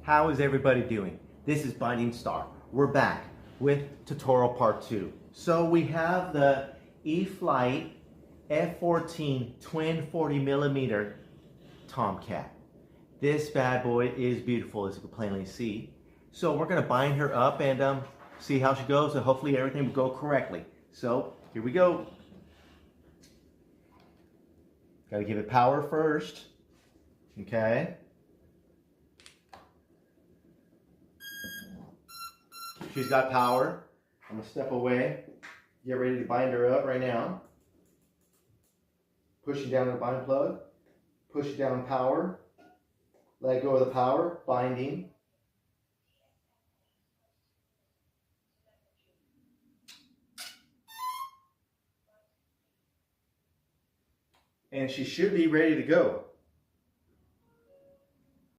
How is everybody doing? This is Binding Star. We're back with tutorial part 2. So we have the E-flite F14 twin 40mm Tomcat. This bad boy is beautiful, as you can plainly see. So we're going to bind her up and see how she goes, and hopefully everything will go correctly. So here we go. Got to give it power first. Okay. She's got power. I'm going to step away. Get ready to bind her up right now. Pushing down the bind plug. Push down power. Let go of the power. Binding. And she should be ready to go.